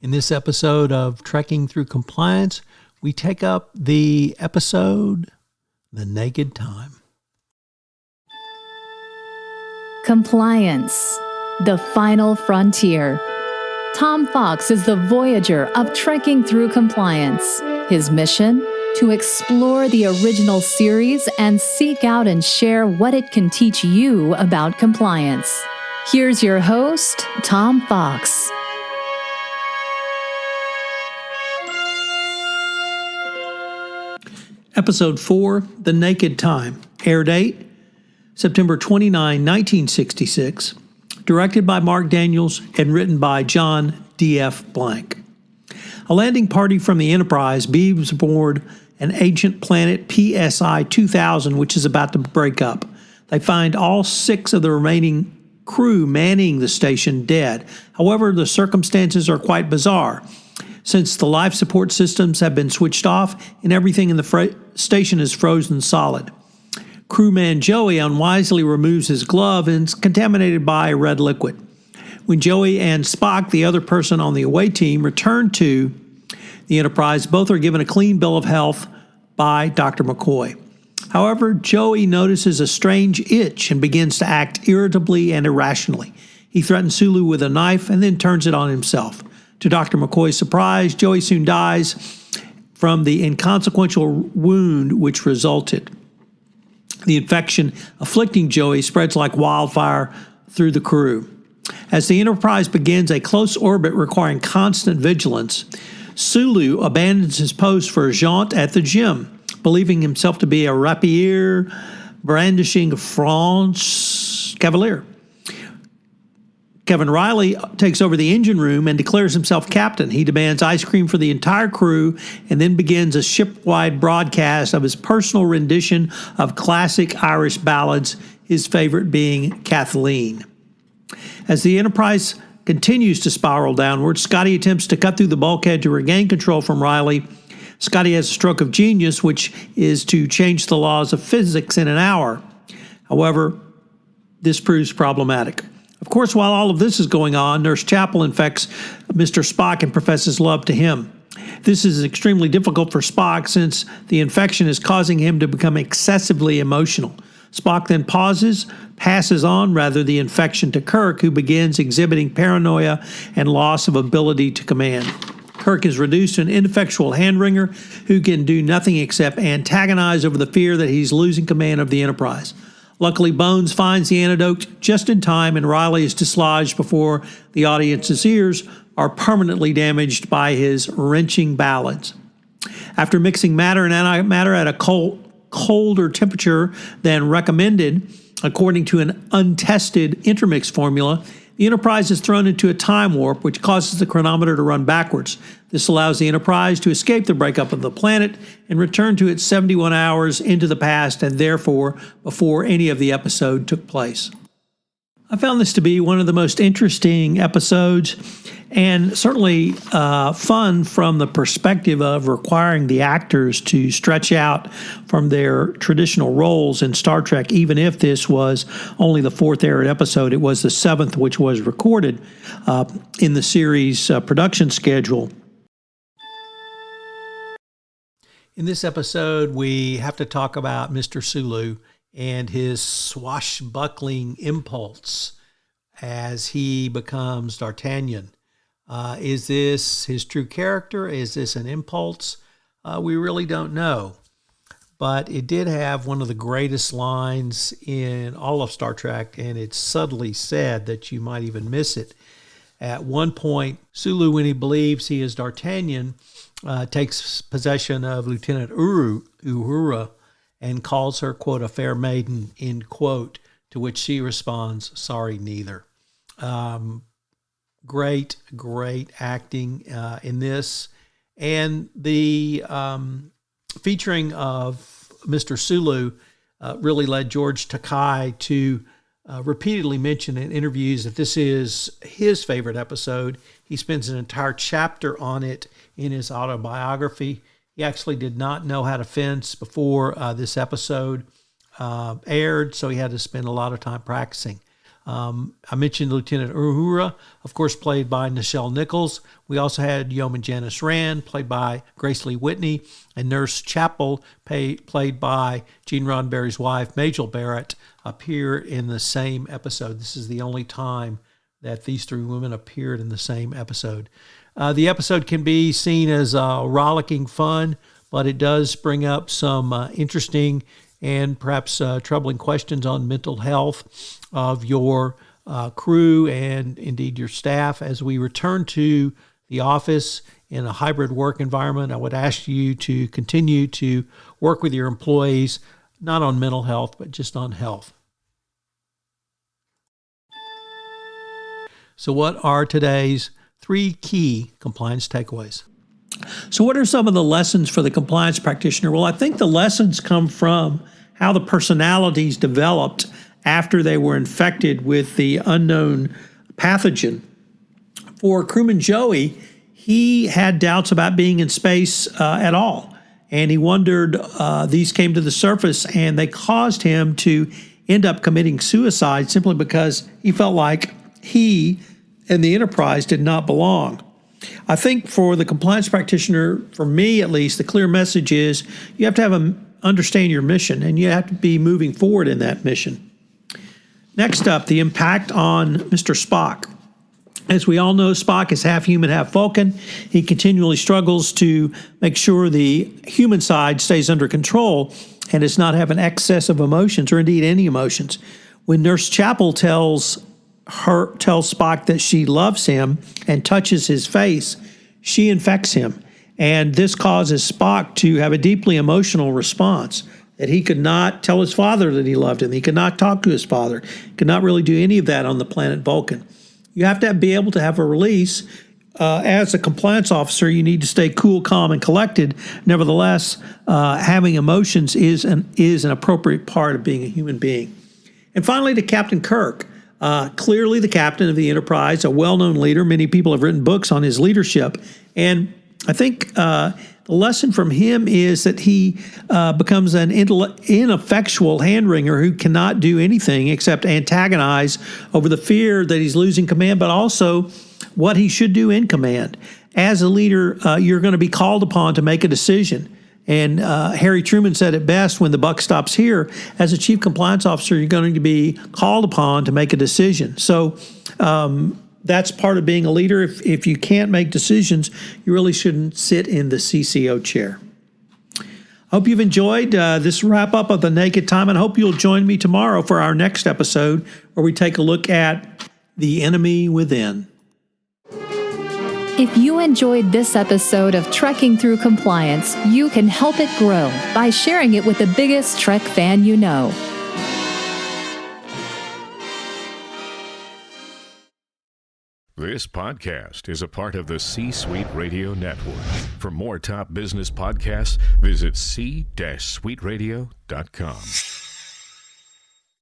In this episode of Trekking Through Compliance, we take up the episode, The Naked Time. Compliance, the final frontier. Tom Fox is the voyager of Trekking Through Compliance. His mission? To explore the original series and seek out and share what it can teach you about compliance. Here's your host, Tom Fox. Episode 4, The Naked Time. Air date, September 29, 1966. Directed by Mark Daniels and written by John D.F. Blank. A landing party from the Enterprise beams aboard an ancient planet PSI 2000, which is about to break up. They find all 6 of the remaining crew manning the station dead. However, the circumstances are quite bizarre, since the life support systems have been switched off and everything in the station is frozen solid. Crewman Joey unwisely removes his glove and is contaminated by red liquid. When Joey and Spock, the other person on the away team, return to the Enterprise, both are given a clean bill of health by Dr. McCoy. However, Joey notices a strange itch and begins to act irritably and irrationally. He threatens Sulu with a knife and then turns it on himself. To Dr. McCoy's surprise, Joey soon dies from the inconsequential wound which resulted. The infection afflicting Joey spreads like wildfire through the crew. As the Enterprise begins a close orbit requiring constant vigilance, Sulu abandons his post for a jaunt at the gym, believing himself to be a rapier-brandishing cavalier. Kevin Riley takes over the engine room and declares himself captain. He demands ice cream for the entire crew and then begins a ship-wide broadcast of his personal rendition of classic Irish ballads, his favorite being Kathleen. As the Enterprise continues to spiral downward, Scotty attempts to cut through the bulkhead to regain control from Riley. Scotty has a stroke of genius, which is to change the laws of physics in an hour. However, this proves problematic. Of course, while all of this is going on, Nurse Chapel infects Mr. Spock and professes love to him. This is extremely difficult for Spock since the infection is causing him to become excessively emotional. Spock then passes on the infection to Kirk, who begins exhibiting paranoia and loss of ability to command. Kirk is reduced to an ineffectual hand-wringer who can do nothing except antagonize over the fear that he's losing command of the Enterprise. Luckily, Bones finds the antidote just in time, and Riley is dislodged before the audience's ears are permanently damaged by his wrenching ballads. After mixing matter and antimatter at a colder temperature than recommended, according to an untested intermix formula, the Enterprise is thrown into a time warp, which causes the chronometer to run backwards. This allows the Enterprise to escape the breakup of the planet and return to its 71 hours into the past, and therefore before any of the episode took place. I found this to be one of the most interesting episodes, and certainly fun from the perspective of requiring the actors to stretch out from their traditional roles in Star Trek. Even if this was only the 4th aired episode, it was the 7th which was recorded in the series production schedule. In this episode, we have to talk about Mr. Sulu and his swashbuckling impulse as he becomes D'Artagnan. Is this his true character? Is this an impulse? We really don't know. But it did have one of the greatest lines in all of Star Trek, and it's subtly said that you might even miss it. At one point, Sulu, when he believes he is D'Artagnan, takes possession of Lieutenant Uhura and calls her, quote, a fair maiden, end quote, to which she responds, sorry, neither. Great acting in this. And the featuring of Mr. Sulu really led George Takei to repeatedly mention in interviews that this is his favorite episode. He spends an entire chapter on it in his autobiography. He actually did not know how to fence before this episode aired, so he had to spend a lot of time practicing. I mentioned Lieutenant Uhura, of course, played by Nichelle Nichols. We also had Yeoman Janice Rand, played by Grace Lee Whitney, and Nurse Chapel, played by Gene Roddenberry's wife, Majel Barrett, appear in the same episode. This is the only time that these three women appeared in the same episode. The episode can be seen as rollicking fun, but it does bring up some interesting and perhaps troubling questions on mental health of your crew and indeed your staff. As we return to the office in a hybrid work environment, I would ask you to continue to work with your employees, not on mental health, but just on health. So what are today's 3 key compliance takeaways? So what are some of the lessons for the compliance practitioner? Well, I think the lessons come from how the personalities developed after they were infected with the unknown pathogen. For crewman Joey, he had doubts about being in space at all. And he wondered, these came to the surface and they caused him to end up committing suicide simply because he felt like he and the Enterprise did not belong. I think for the compliance practitioner, for me at least, the clear message is you have to understand your mission and you have to be moving forward in that mission. Next up, the impact on Mr. Spock. As we all know, Spock is half human, half Vulcan. He continually struggles to make sure the human side stays under control and does not have an excess of emotions or indeed any emotions. When Nurse Chapel tells Spock that she loves him and touches his face, she infects him. And this causes Spock to have a deeply emotional response, that he could not tell his father that he loved him. He could not talk to his father. He could not really do any of that on the planet Vulcan. You have to be able to have a release. As a compliance officer, you need to stay cool, calm, and collected. Nevertheless, having emotions is an appropriate part of being a human being. And finally, to Captain Kirk. Clearly the captain of the Enterprise, a well-known leader. Many people have written books on his leadership. And I think the lesson from him is that he becomes an ineffectual hand-wringer who cannot do anything except antagonize over the fear that he's losing command, but also what he should do in command. As a leader, you're going to be called upon to make a decision. And Harry Truman said it best when the buck stops here. As a chief compliance officer, you're going to be called upon to make a decision. So that's part of being a leader. If you can't make decisions, you really shouldn't sit in the CCO chair. I hope you've enjoyed this wrap-up of The Naked Time, and I hope you'll join me tomorrow for our next episode where we take a look at the enemy within. If you enjoyed this episode of Trekking Through Compliance, you can help it grow by sharing it with the biggest Trek fan you know. This podcast is a part of the C-Suite Radio Network. For more top business podcasts, visit c-suiteradio.com.